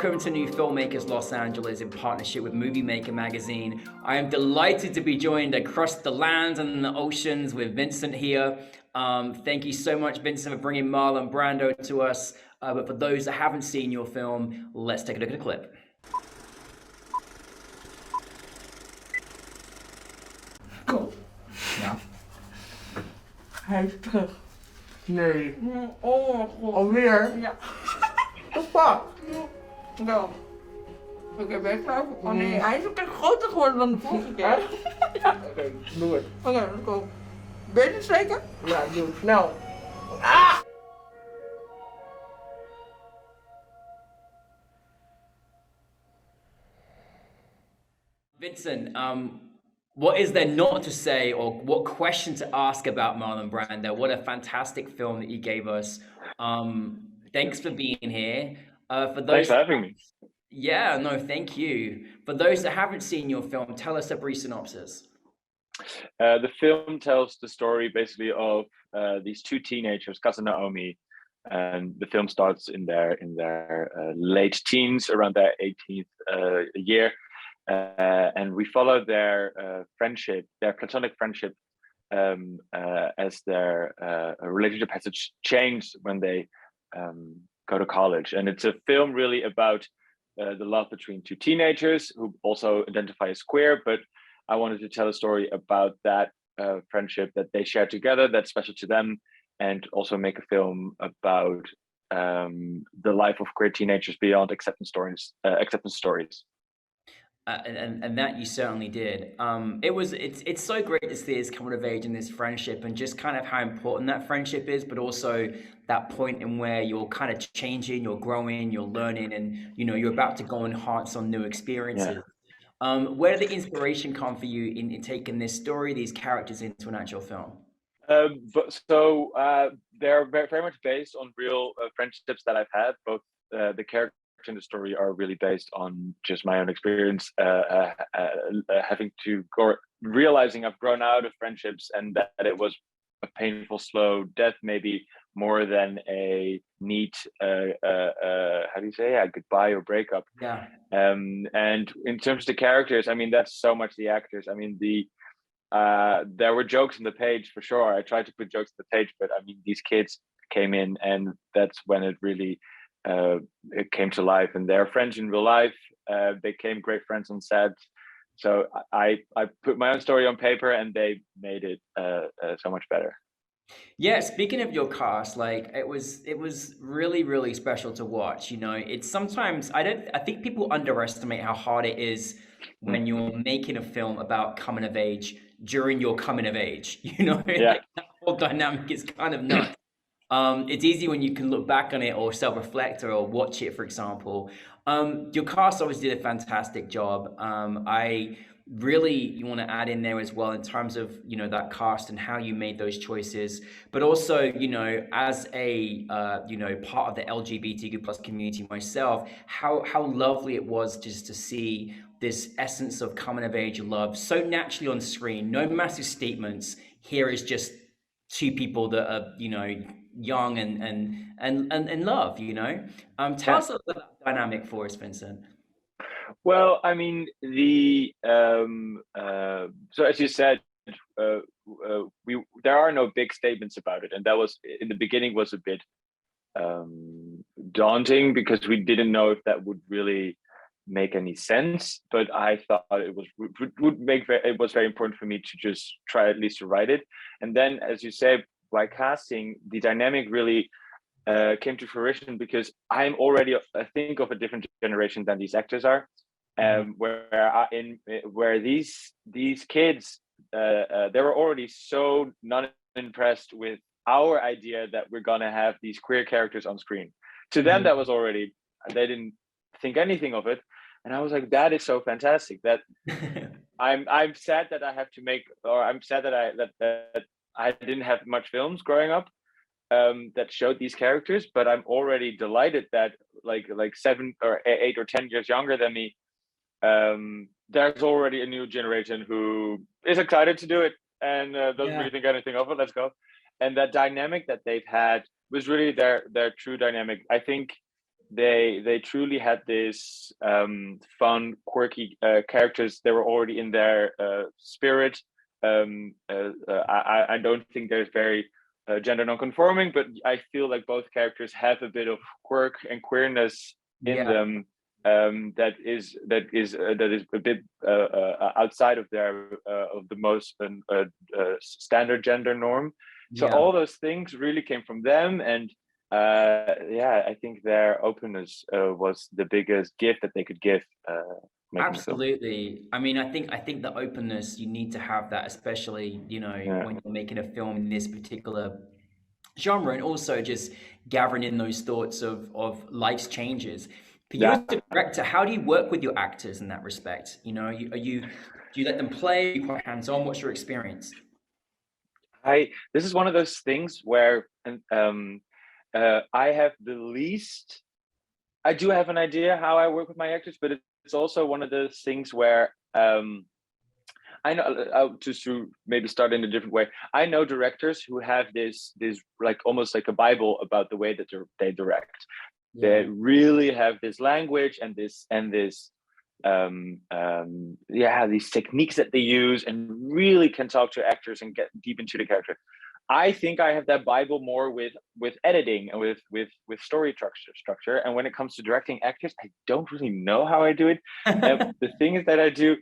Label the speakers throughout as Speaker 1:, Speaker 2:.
Speaker 1: Welcome to New Filmmakers Los Angeles in partnership with Movie Maker magazine. I am delighted to be joined across the lands and the oceans with Vincent here. Thank you so much, Vincent, for bringing Marlon Brando to us. But for those that haven't seen your film, let's take a look at a clip.
Speaker 2: Kom. Ja. Hij is terug. Nee. Oh, alweer? Ja. Wat fuck? Wel. Oké, ben je klaar? Oh nee, hij is ook echt groter geworden dan de vorige keer. Ja. Oké, doe het. Oké, let's go. Ben je het zeker? Ja, doe het. Snel. Ah!
Speaker 1: Vincent, what is there not to say or what question to ask about Marlon Brando? What a fantastic film that you gave us. Thanks for being here.
Speaker 3: Thanks for having me.
Speaker 1: Yeah, no, thank you. For those that haven't seen your film, tell us a brief synopsis.
Speaker 3: The film tells the story basically of these two teenagers, Kaz and Naomi, and the film starts in their late teens, around their 18th year, and we follow their friendship, their platonic friendship, as their relationship has changed when they go to college. And it's a film really about the love between two teenagers who also identify as queer, but I wanted to tell a story about that friendship that they share together, that's special to them, and also make a film about the life of queer teenagers beyond acceptance stories.
Speaker 1: And that you certainly did. It's so great to see us coming of age in this friendship and just kind of how important that friendship is, but also that point in where you're kind of changing, you're growing, you're learning, and you're about to go enhance on new experiences. Yeah. Where did the inspiration come for you in taking this story, these characters into an actual film?
Speaker 3: They're very much based on real friendships that I've had. Both the characters in the story are really based on just my own experience, having to go, realizing I've grown out of friendships and that it was a painful, slow death, maybe more than a neat, how do you say, a goodbye or breakup.
Speaker 1: Yeah.
Speaker 3: And in terms of the characters, I mean, that's so much the actors. I mean, there were jokes on the page for sure. I tried to put jokes on the page, but I mean, these kids came in, and that's when it really it came to life. And they're friends in real life. They became great friends on set. So I put my own story on paper, and they made it so much better.
Speaker 1: Yeah, speaking of your cast, like it was really, really special to watch. It's sometimes I think people underestimate how hard it is when you're making a film about coming of age during your coming of age.
Speaker 3: Yeah.
Speaker 1: Like, that whole dynamic is kind of nuts. It's easy when you can look back on it or self-reflect or watch it, for example. Your cast obviously did a fantastic job. I really want to add in there as well in terms of that cast and how you made those choices, but also as a part of the LGBTQ plus community myself, how lovely it was just to see this essence of coming of age love so naturally on screen. No massive statements. Here is just two people that are young and love. Tell us about that dynamic for us, Vincent.
Speaker 3: Well, I mean, so as you said, there are no big statements about it, and that was in the beginning was a bit daunting because we didn't know if that would really make any sense. But I thought it was very important for me to just try at least to write it, and then, as you say, by casting, the dynamic really came to fruition because I'm already, I think, of a different generation than these actors are. Where these kids they were already so not impressed with our idea that we're gonna have these queer characters on screen. To them, that was already, they didn't think anything of it, and I was like, that is so fantastic. That I'm sad that I have to make, or I'm sad that I didn't have much films growing up that showed these characters, but I'm already delighted that like 7 or 8 or 10 years younger than me, there's already a new generation who is excited to do it and doesn't really think anything of it. Let's go. And that dynamic that they've had was really their true dynamic. I think they truly had this fun, quirky characters. They were already in their spirit. I don't think there's very gender non-conforming, but I feel like both characters have a bit of quirk and queerness in them that is a bit outside of the most standard gender norm. So all those things really came from them, and I think their openness was the biggest gift that they could give.
Speaker 1: Absolutely. I mean, I think the openness, you need to have that, especially, you know, when you're making a film in this particular genre, and also just gathering in those thoughts of life's changes. For you as a director, how do you work with your actors in that respect? You know, do you let them play? Are you quite hands-on? What's your experience?
Speaker 3: This is one of those things where I have the least. I do have an idea how I work with my actors, but it's also one of those things where I know, just to maybe start in a different way, I know directors who have this like almost like a Bible about the way that they direct. They really have this language and this these techniques that they use, and really can talk to actors and get deep into the character. I think I have that Bible more with editing and with story structure. And when it comes to directing actors, I don't really know how I do it. The thing is that I do,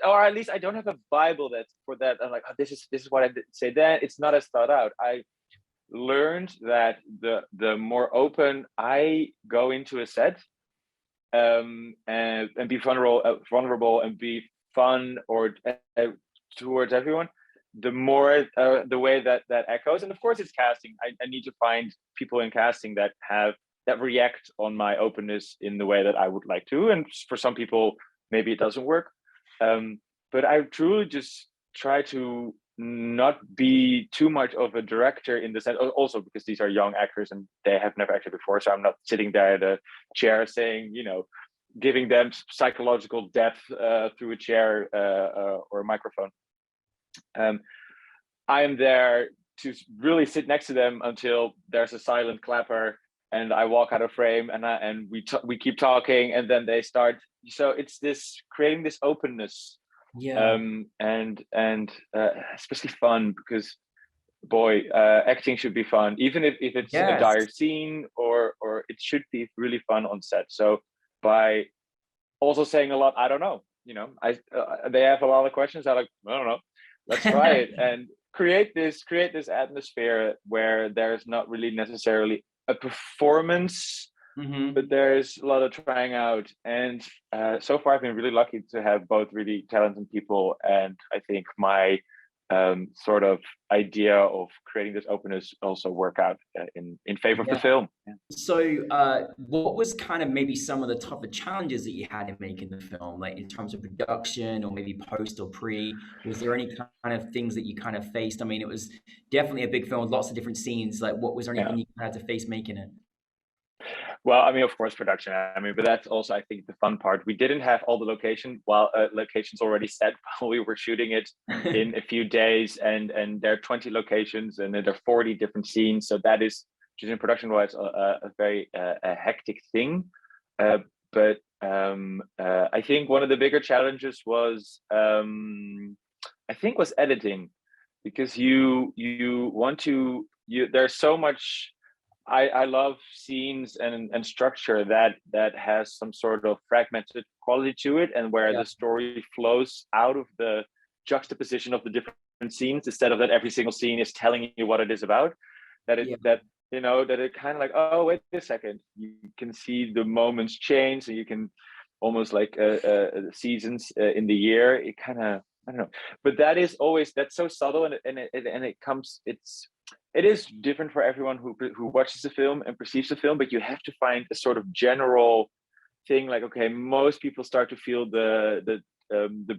Speaker 3: or at least I don't have a Bible that's for that. I'm like, oh, this is what I did say then. It's not as thought out. I learned that the more open I go into a set, and be vulnerable and be fun or towards everyone, the more the way that echoes. And of course it's casting. I need to find people in casting that react on my openness in the way that I would like to, and for some people maybe it doesn't work, but I truly just try to not be too much of a director in the sense, also because these are young actors and they have never acted before, so I'm not sitting there at a chair saying, you know, giving them psychological depth through a chair or a microphone. I am there to really sit next to them until there's a silent clapper and I walk out of frame, and we keep talking, and then they start. So it's this creating this openness, and especially fun, because boy, acting should be fun, even if it's a dire scene, or it should be really fun on set. So by also saying a lot, I don't know, you know, they have a lot of questions. I'm like, I don't know, let's try it, and create this atmosphere where there's not really necessarily a performance, but there's a lot of trying out. And so far I've been really lucky to have both really talented people, and I think my sort of idea of creating this openness also work out in favor of the film.
Speaker 1: So what was kind of maybe some of the tougher challenges that you had in making the film, like in terms of production or maybe post or pre? Was there any kind of things that you kind of faced? I mean, it was definitely a big film with lots of different scenes. Like, what was there anything you had to face making it?
Speaker 3: Well, I mean, of course, production. I mean, but that's also, I think, the fun part. We didn't have all the locations already set while we were shooting it in a few days, and there are 20 locations and there are 40 different scenes. So that is, just in production-wise, a very hectic thing. But I think one of the bigger challenges was, editing, because there's so much. I love scenes and structure that has some sort of fragmented quality to it, and where the story flows out of the juxtaposition of the different scenes, instead of that every single scene is telling you what it is about. That it kind of like, oh, wait a second, you can see the moments change, and you can almost like seasons in the year. It kind of, I don't know, but that's so subtle, it is different for everyone who watches the film and perceives the film, but you have to find a sort of general thing, like, okay, most people start to feel the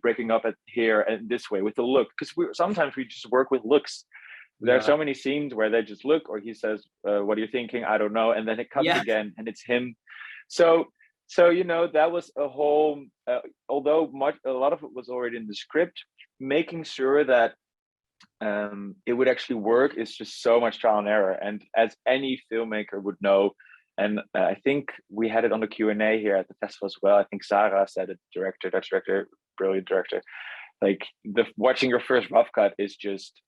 Speaker 3: breaking up at here and this way with the look, because sometimes we just work with looks. There are so many scenes where they just look, or he says, what are you thinking? I don't know. And then it cuts again and it's him. So, you know, that was a whole, although a lot of it was already in the script, making sure that it would actually work is just so much trial and error. And as any filmmaker would know, And I think we had it on the Q&A here at the festival as well. I think Sarah said it, Dutch director, brilliant director. Like watching your first rough cut is just,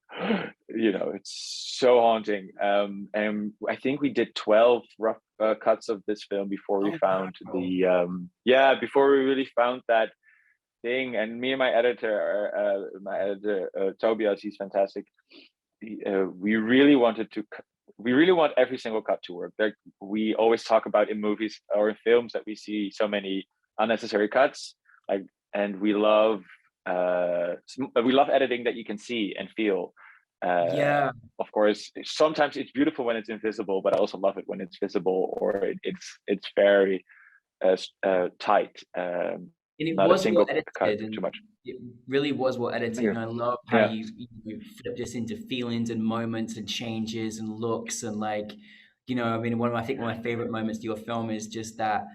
Speaker 3: it's so haunting. And I think we did 12 rough cuts of this film before we found before we really found that thing. And me and my editor, Tobias, he's fantastic. We really want every single cut to work. Like we always talk about in movies or in films that we see so many unnecessary cuts, and we love editing that you can see and feel. Of course, sometimes it's beautiful when it's invisible, but I also love it when it's visible or it's very tight.
Speaker 1: And it
Speaker 3: not
Speaker 1: was
Speaker 3: a single
Speaker 1: well
Speaker 3: cut
Speaker 1: edited,
Speaker 3: too much.
Speaker 1: it really was well edited, and I love how you flip this into feelings and moments and changes and looks and I mean, one of my favorite moments of your film is just that,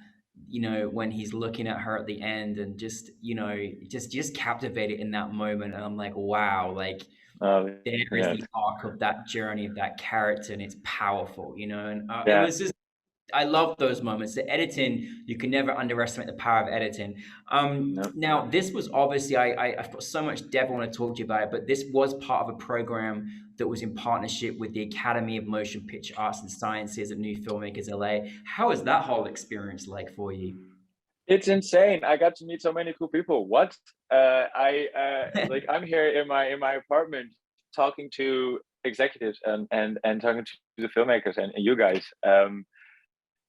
Speaker 1: when he's looking at her at the end and just captivated in that moment, and I'm like, wow, there is the arc of that journey of that character, and it's powerful, and it was just. I love those moments. The editing, you can never underestimate the power of editing. Now, this was obviously, I've got so much depth I want to talk to you about it, but this was part of a program that was in partnership with the Academy of Motion Picture Arts and Sciences at NewFilmmakers LA. How was that whole experience like for you?
Speaker 3: It's insane. I got to meet so many cool people. What? I'm here in my apartment talking to executives and talking to the filmmakers and you guys.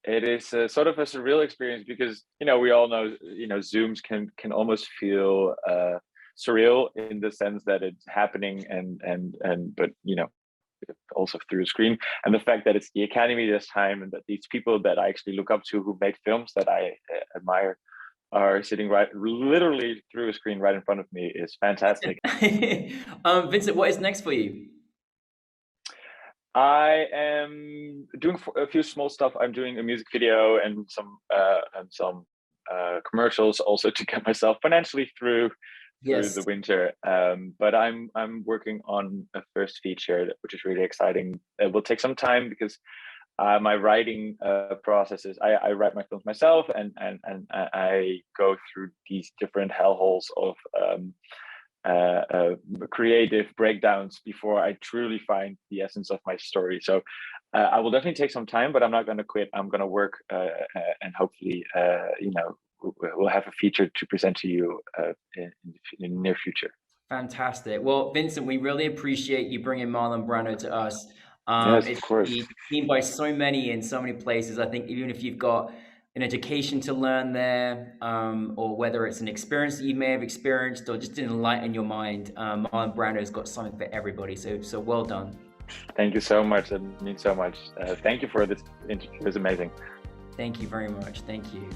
Speaker 3: It is sort of a surreal experience because we all know Zooms can almost feel surreal in the sense that it's happening but also through a screen, and the fact that it's the Academy this time and that these people that I actually look up to who make films that I admire are sitting literally through a screen right in front of me is fantastic.
Speaker 1: Vincent, what is next for you?
Speaker 3: I am doing a few small stuff. I'm doing a music video and some commercials also to get myself financially through the winter. But I'm working on a first feature, which is really exciting. It will take some time because my writing process is I write my films myself and I go through these different hellholes of creative breakdowns before I truly find the essence of my story. So I will definitely take some time, but I'm not going to quit. I'm going to work and hopefully, we'll have a feature to present to you in the near future.
Speaker 1: Fantastic. Well, Vincent, we really appreciate you bringing Marlon Brando to us.
Speaker 3: Yes, of course.
Speaker 1: It's seen by so many in so many places. I think even if you've got an education to learn there, or whether it's an experience that you may have experienced or just didn't enlighten your mind, Marlon Brando's got something for everybody. So well done.
Speaker 3: Thank you so much. That means so much. Thank you for this interview. It was amazing.
Speaker 1: Thank you very much. Thank you.